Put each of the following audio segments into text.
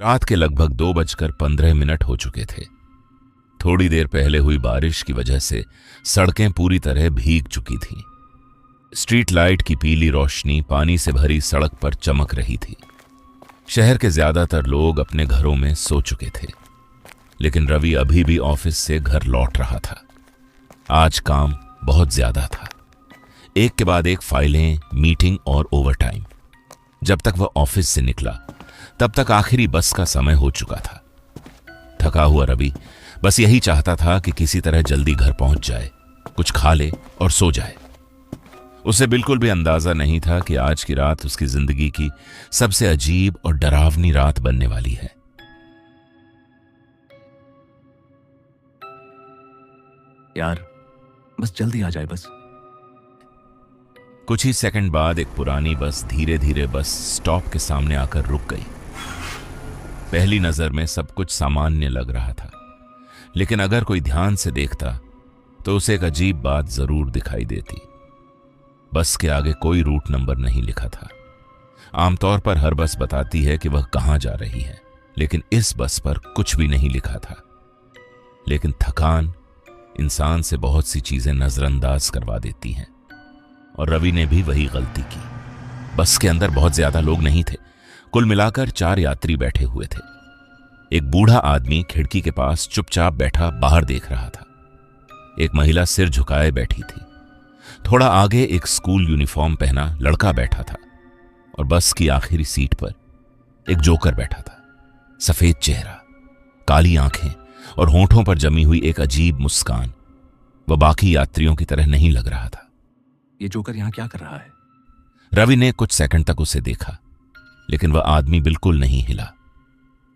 रात के लगभग 2:15 हो चुके थे। थोड़ी देर पहले हुई बारिश की वजह से सड़कें पूरी तरह भीग चुकी थीं। स्ट्रीट लाइट की पीली रोशनी पानी से भरी सड़क पर चमक रही थी। शहर के ज्यादातर लोग अपने घरों में सो चुके थे, लेकिन रवि अभी भी ऑफिस से घर लौट रहा था। आज काम बहुत ज्यादा था, एक के बाद एक फाइलें, मीटिंग और ओवरटाइम। जब तक वह ऑफिस से निकला तब तक आखिरी बस का समय हो चुका था। थका हुआ रवि बस यही चाहता था कि किसी तरह जल्दी घर पहुंच जाए, कुछ खा ले और सो जाए। उसे बिल्कुल भी अंदाजा नहीं था कि आज की रात उसकी जिंदगी की सबसे अजीब और डरावनी रात बनने वाली है। यार बस जल्दी आ जाए बस। कुछ ही सेकंड बाद एक पुरानी बस धीरे धीरे बस स्टॉप के सामने आकर रुक गई। पहली नजर में सब कुछ सामान्य लग रहा था, लेकिन अगर कोई ध्यान से देखता तो उसे एक अजीब बात जरूर दिखाई देती। बस के आगे कोई रूट नंबर नहीं लिखा था। आमतौर पर हर बस बताती है कि वह कहां जा रही है, लेकिन इस बस पर कुछ भी नहीं लिखा था। लेकिन थकान इंसान से बहुत सी चीजें नजरअंदाज करवा देती हैं, और रवि ने भी वही गलती की। बस के अंदर बहुत ज्यादा लोग नहीं थे, कुल मिलाकर 4 यात्री बैठे हुए थे। एक बूढ़ा आदमी खिड़की के पास चुपचाप बैठा बाहर देख रहा था। एक महिला सिर झुकाए बैठी थी। थोड़ा आगे एक स्कूल यूनिफॉर्म पहना लड़का बैठा था, और बस की आखिरी सीट पर एक जोकर बैठा था। सफेद चेहरा, काली आंखें और होंठों पर जमी हुई एक अजीब मुस्कान। वह बाकी यात्रियों की तरह नहीं लग रहा था। ये जोकर यहां क्या कर रहा है? रवि ने कुछ सेकंड तक उसे देखा, लेकिन वह आदमी बिल्कुल नहीं हिला।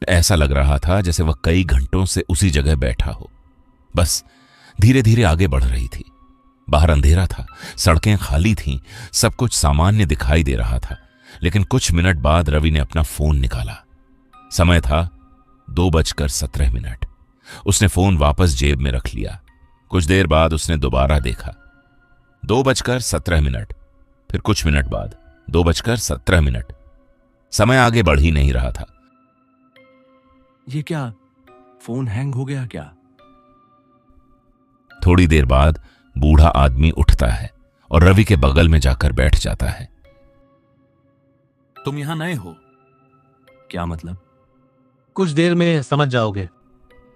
ऐसा लग रहा था जैसे वह कई घंटों से उसी जगह बैठा हो। बस धीरे धीरे आगे बढ़ रही थी। बाहर अंधेरा था, सड़कें खाली थीं, सब कुछ सामान्य दिखाई दे रहा था। लेकिन कुछ मिनट बाद रवि ने अपना फोन निकाला। समय था 2:17। उसने फोन वापस जेब में रख लिया। कुछ देर बाद उसने दोबारा देखा, 2:17। फिर कुछ मिनट बाद 2:17। समय आगे बढ़ ही नहीं रहा था। ये क्या, फोन हैंग हो गया क्या? थोड़ी देर बाद बूढ़ा आदमी उठता है और रवि के बगल में जाकर बैठ जाता है। तुम यहां नए हो? क्या मतलब? कुछ देर में समझ जाओगे।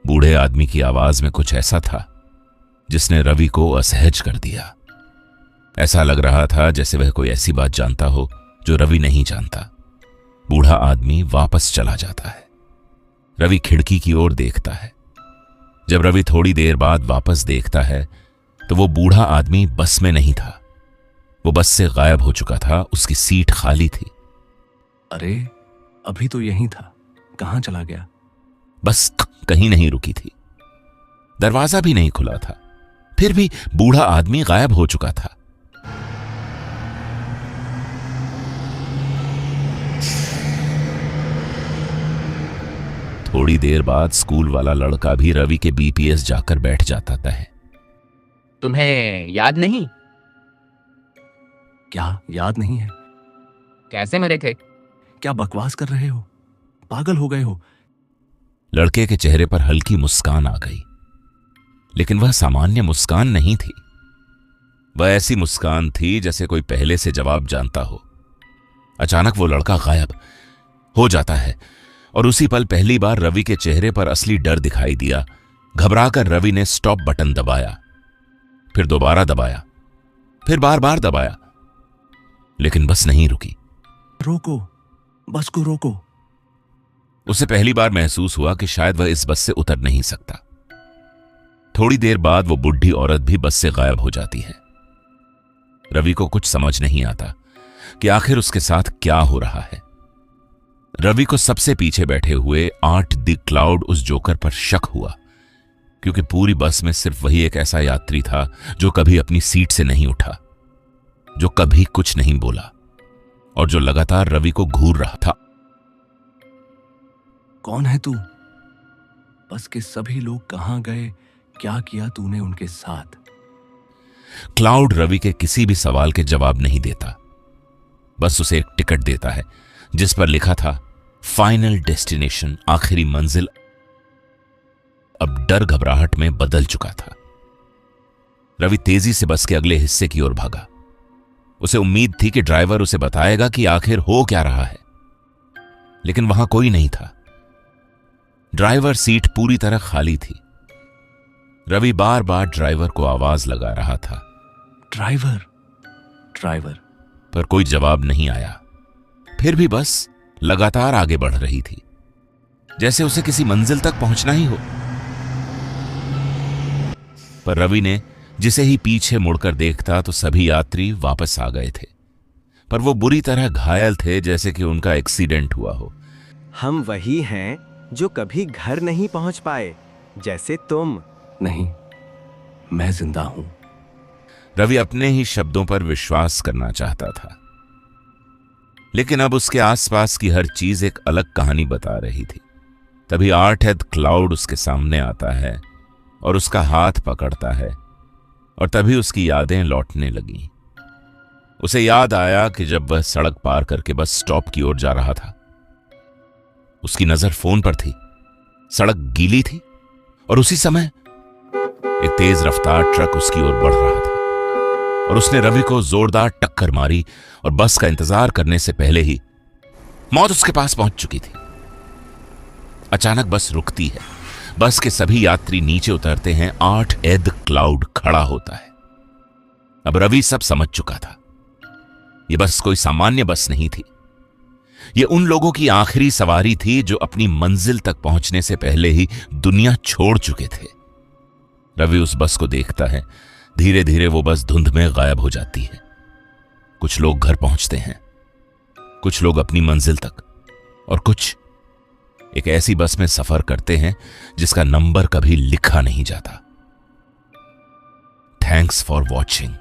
बूढ़े आदमी की आवाज में कुछ ऐसा था जिसने रवि को असहज कर दिया। ऐसा लग रहा था जैसे वह कोई ऐसी बात जानता हो जो रवि नहीं जानता। बूढ़ा आदमी वापस चला जाता है। रवि खिड़की की ओर देखता है। जब रवि थोड़ी देर बाद वापस देखता है तो वो बूढ़ा आदमी बस में नहीं था। वो बस से गायब हो चुका था, उसकी सीट खाली थी। अरे अभी तो यहीं था, कहां चला गया? बस कहीं नहीं रुकी थी, दरवाजा भी नहीं खुला था, फिर भी बूढ़ा आदमी गायब हो चुका था। थोड़ी देर बाद स्कूल वाला लड़का भी रवि के बीपीएस जाकर बैठ जाता है। तुम्हें याद नहीं? क्या याद नहीं है? कैसे मरे थे? क्या बकवास कर रहे हो? पागल हो गए हो? लड़के के चेहरे पर हल्की मुस्कान आ गई, लेकिन वह सामान्य मुस्कान नहीं थी। वह ऐसी मुस्कान थी जैसे कोई पहले से जवाब जानता हो। अचानक वो लड़का गायब हो जाता है, और उसी पल पहली बार रवि के चेहरे पर असली डर दिखाई दिया। घबराकर रवि ने स्टॉप बटन दबाया, फिर दोबारा दबाया, फिर बार बार दबाया, लेकिन बस नहीं रुकी। रोको, बस को रोको। उसे पहली बार महसूस हुआ कि शायद वह इस बस से उतर नहीं सकता। थोड़ी देर बाद वो बुढ़ी औरत भी बस से गायब हो जाती है। रवि को कुछ समझ नहीं आता कि आखिर उसके साथ क्या हो रहा है। रवि को सबसे पीछे बैठे हुए आर्ट द क्लाउड उस जोकर पर शक हुआ, क्योंकि पूरी बस में सिर्फ वही एक ऐसा यात्री था जो कभी अपनी सीट से नहीं उठा, जो कभी कुछ नहीं बोला, और जो लगातार रवि को घूर रहा था। कौन है तू? बस के सभी लोग कहां गए? क्या किया तूने उनके साथ? क्लाउड रवि के किसी भी सवाल के जवाब नहीं देता, बस उसे एक टिकट देता है जिस पर लिखा था फाइनल डेस्टिनेशन, आखिरी मंजिल अब डर घबराहट में बदल चुका था। रवि तेजी से बस के अगले हिस्से की ओर भागा। उसे उम्मीद थी कि ड्राइवर उसे बताएगा कि आखिर हो क्या रहा है, लेकिन वहां कोई नहीं था। ड्राइवर सीट पूरी तरह खाली थी। रवि बार बार ड्राइवर को आवाज लगा रहा था, ड्राइवर, ड्राइवर, पर कोई जवाब नहीं आया। फिर भी बस लगातार आगे बढ़ रही थी, जैसे उसे किसी मंजिल तक पहुंचना ही हो। पर रवि ने जिसे ही पीछे मुड़कर देखता तो सभी यात्री वापस आ गए थे, पर वो बुरी तरह घायल थे, जैसे कि उनका एक्सीडेंट हुआ हो। हम वही हैं जो कभी घर नहीं पहुंच पाए, जैसे तुम। नहीं, मैं जिंदा हूं। रवि अपने ही शब्दों पर विश्वास करना चाहता था, लेकिन अब उसके आसपास की हर चीज एक अलग कहानी बता रही थी। तभी आर्टहेड क्लाउड उसके सामने आता है और उसका हाथ पकड़ता है, और तभी उसकी यादें लौटने लगीं। उसे याद आया कि जब वह सड़क पार करके बस स्टॉप की ओर जा रहा था, उसकी नजर फोन पर थी। सड़क गीली थी और उसी समय एक तेज रफ्तार ट्रक उसकी ओर बढ़ रहा था, और उसने रवि को जोरदार टक्कर मारी और बस का इंतजार करने से पहले ही मौत उसके पास पहुंच चुकी थी। अचानक बस रुकती है, बस के सभी यात्री नीचे उतरते हैं, आर्टहेड क्लाउड खड़ा होता है। अब रवि सब समझ चुका था। यह बस कोई सामान्य बस नहीं थी, यह उन लोगों की आखिरी सवारी थी जो अपनी मंजिल तक पहुंचने से पहले ही दुनिया छोड़ चुके थे। रवि उस बस को देखता है। धीरे धीरे वो बस धुंध में गायब हो जाती है। कुछ लोग घर पहुंचते हैं, कुछ लोग अपनी मंजिल तक, और कुछ एक ऐसी बस में सफर करते हैं जिसका नंबर कभी लिखा नहीं जाता। Thanks for watching.